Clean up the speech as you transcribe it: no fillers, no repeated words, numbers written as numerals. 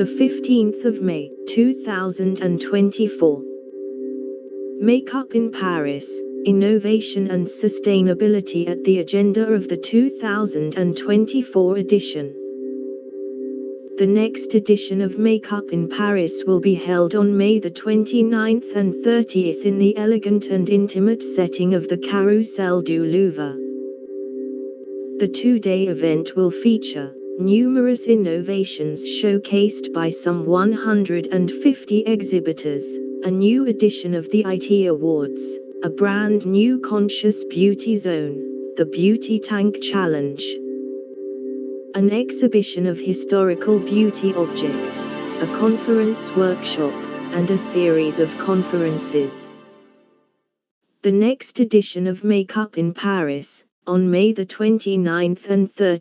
the 15th of May, 2024. MakeUp in Paris, Innovation and Sustainability at the agenda of the 2024 edition. The next edition of MakeUp in Paris will be held on May the 29th and 30th in the elegant and intimate setting of the Carrousel du Louvre. The two-day event will feature numerous innovations showcased by some 150 exhibitors, a new edition of the IT Awards, a brand new conscious beauty zone, the Beauty Tank Challenge, an exhibition of historical beauty objects, a conference workshop, and a series of conferences. The next edition of MakeUp in Paris, on May the 29th and 30th.